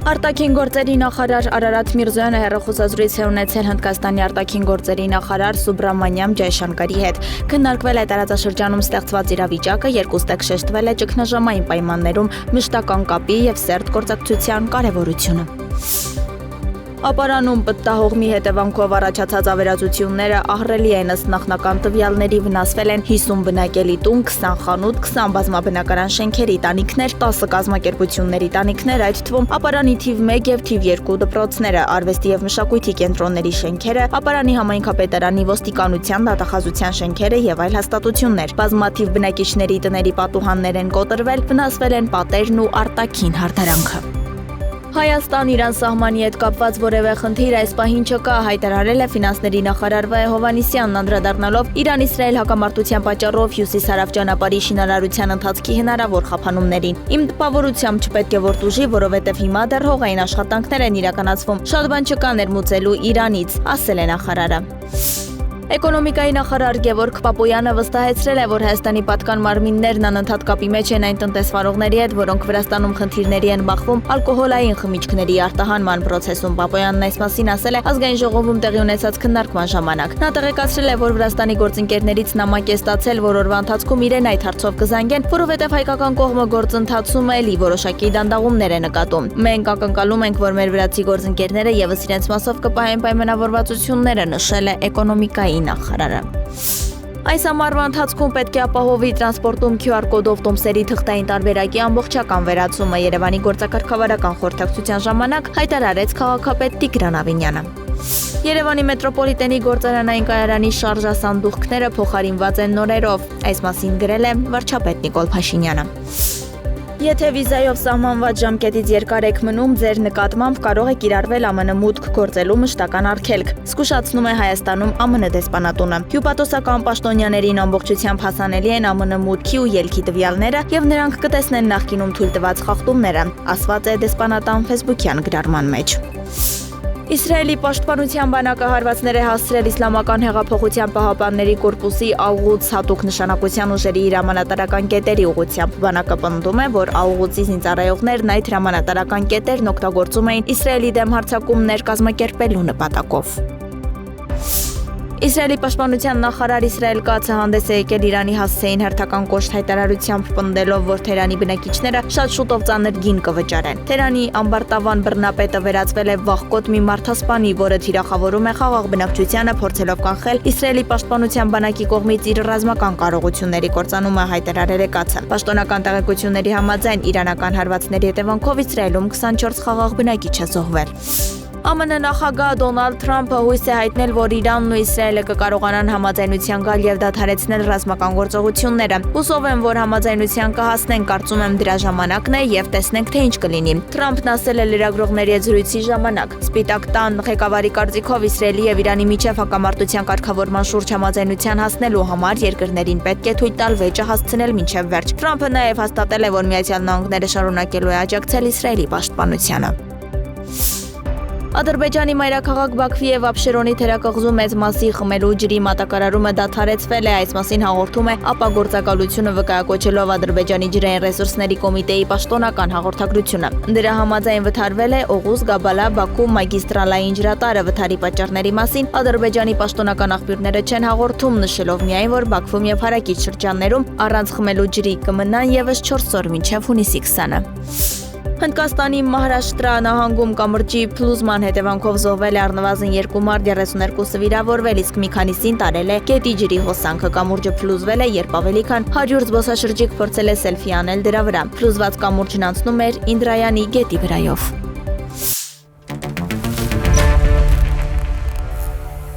Արտաքին գործերի նախարար Արարատ Միրզոյանը հեռախոսազրույց է ունեցել Հնդկաստանի արտաքին գործերի նախարար Սուբրամանյամ Ջայշանկարի հետ։ Քննարկվել է տարածաշրջանում ստեղծված իրավիճակը, երկուստեք շեշտվել է ճգնաժամային պայմաններում մշտական կապի եւ սերտ գործակցության կարեւորությունը։ Ապարանում պտտահողմի հետևանքով առաջացած ավերածությունները ահռելի են ըստ նախնական տվյալների վնասվել են 50 բնակելի տուն, 20 խանութ, 20 բազմաբնակարան շենքերի տանիքներ, 10 կազմակերպությունների տանիքներ, այդ թվում Ապարանի թիվ 1 եւ թիվ 2 դպրոցները, արվեստի եւ մշակույթի կենտրոնների շենքերը, Ապարանի համայնքապետարանի ոստիկանության դատախազության շենքերը եւ այլ հաստատություններ։ Բազմաթիվ բնակիչների տների պատուհաններ են կոտրվել, վնասվել են պատերն ու արտաքին հարդարանքը։ Հայաստան-Իրան սահմանի հետ կապված որևէ խնդիր այս պահին չկա, հայտարարել է ֆինանսների նախարար Վահե Հովհաննիսյանն, անդրադառնալով Իրան-Իսրայել հակամարտության պատճառով հյուսիս-հարավ ճանապարհի շինարարության ընթացքի հնարավոր խափանումներին։ Իմ տպավորությամբ չպետք է որ տուժի, որովհետև հիմա դեռ հողային աշխատանքներ են իրականացվում։ Շատ բան չկա ներմուծելու Իրանից, ասել է նախարարը։ Էկոնոմիկայի նախարար Գևորգ Պապոյանը վստահեցրել է, որ Հայաստանի պատկան մարմիններն անընդհատ կապի մեջ են այն տնտեսվարողների հետ, որոնք Վրաստանում խնդիրների են բախվում ալկոհոլային խմիչքների արտահանման process-ում։ Պապոյանն այս մասին ասել է ազգային ժողովում տեղի ունեցած քննարկման ժամանակ։ Նա տեղեկացրել է, որ Վրաստանի գործընկերներից նամակ է ստացել, որ օրվա ընթացքում իրեն այդ հարցով կզանգեն, որովհետև հայկական կողմը գործընթացում էլի որոշակի դանդաղումներ է նկատում։ Մենք ակնկալում ենք, որ մեր վրացի գործընկերները եւս իրենց մասով կպահեն պայմանավորվածությունները, նշել է էկոնոմիկայի նախարարը։ Այս ամառվա ընթացքում պետք է ապահովի տրանսպորտում QR կոդով տոմսերի թղթային տարբերակի ամբողջական վերացումը, Երևանի գործակարգավարական խորհրդակցության ժամանակ հայտարարեց քաղաքապետ Տիգրան Ավինյանը։ Երևանի մետրոպոլիտենի գործարանային կայարանի շարժասանդուղքները փոխարինված են նորերով, այս մասին գրել է վարչապետ Նիկոլ Փաշինյանը։ Եթե վիզայով սահմանված ժամկետից երկար եք մնում, ձեր նկատմամբ կարող է կիրառվել ԱՄՆ մուտք գործելու մշտական արգելք, զսկուշացնում է Հայաստանում ԱՄՆ դեսպանատունը։ Հյուպատոսական պաշտոնյաներին ամբողջությամբ հասանելի են ԱՄՆ մուտքի ու ելքի տվյալները եւ նրանք կտեսնեն նախկինում թույլ տված խախտումները, ասված է դեսպանատան Facebook-յան գրառման մեջ։ Իսրայելի պաշտպանության բանակը հարվածներ է հասցրել Իսլամական հեղափոխության պահապանների կորպուսի Ալ-Ղուդս հատուկ նշանակության ուժերի հրամանատարական կետերի ուղղությամբ։ Բանակը պնդում է, որ Ալ-Ղուդսի զինծառայողներն այդ հրամանատարական կետերն օգտագործում էին Իսրայելի դեմ հարձակումներ կազմակերպելու նպատակով։ Իսրայելի պաշտպանության նախարար Իսրայել Կացը հանդես է եկել Իրանի հասցեին հերթական կոշտ հայտարարությամբ, պնդելով, որ Թերանի բնակիչները շատ շուտով ծանր գին կվճարեն։ Թերանի ամբարտավան բռնապետը վերածվել է վախկոտ մի մարդասպանի, որը թիրախավորում է խաղաղ բնակչությանը, փորձելով կանխել Իսրայելի պաշտպանության բանակի կողմից իր ռազմական կարողությունների կործանումը, հայտարարել է Կացը։ Պաշտոնական տեղեկությունների համաձայն իրանական հարվածների հետևանքով Իսրայելում 24 խաղաղ բնակիչ է զոհվել։ ԱՄՆ նախագահ Դոնալդ Թրամփը հույս է հայտնել, որ Իրանն ու Իսրայելը կկարողանան համաձայնության գալ եւ դադարեցնել ռազմական գործողությունները։ Հուսով եմ, որ համաձայնության կհասնեն, կարծում եմ դրա ժամանակն է եւ տեսնենք, թե ինչ կլինի։ Թրամփն ասել է լրագրողների հետ զրույցի ժամանակ։ Սպիտակ տան ղեկավարի կարծիքով Իսրայելի եւ Իրանի միջև հակամարտության կարգավորման շուրջ համաձայնության հասնելու համար երկրներին պետք է թույլ տալ վեճը հասցնել մինչև վերջ։ Թրամփը նաեւ հաստատել է, որ Միացյալ Նահանգները շարունակելու է աջակցել Իսրայելի պաշտպանությանը։ Ադրբեջանի մայրաքաղաք Բաքվի եւ Աբշերոնի թերակղզու մեծ մասի խմելու ջրի մատակարարումը դադարեցվել է, այս մասին հաղորդում է ապագործակալությունը վկայակոչելով Ադրբեջանի ջրային ռեսուրսների կոմիտեի պաշտոնական հաղորդագրությունը։ Դրա համաձայն վթարվել է Օղուզ, Գաբալա, Բաքու մագիստրալային ջրատարը։ Վթարի պատճառների մասին Ադրբեջանի պաշտոնական աղբյուրները չեն հաղորդում, նշելով միայն, որ Բաքվում եւ հարակից շրջաններում առանց խմելու ջրի կմնան եւս 4 օր մինչեւ հունիսի 20-ը։ Հնդկաստանի Մահարաշտրա նահանգում կամրջի փլուզման հետևանքով զոհվել է առնվազն 2 մարդ, 32-ը վիրավորվել, իսկ մի քանիսին տարել է գետի ջրի հոսանքը։ Կամուրջը փլուզվել է, երբ ավելի քան 100 զբոսաշրջիկ փորձել է սելֆի անել դրա վրա։ Փլուզված կամուրջն անցնում էր Ինդրայանի գետի վրայով։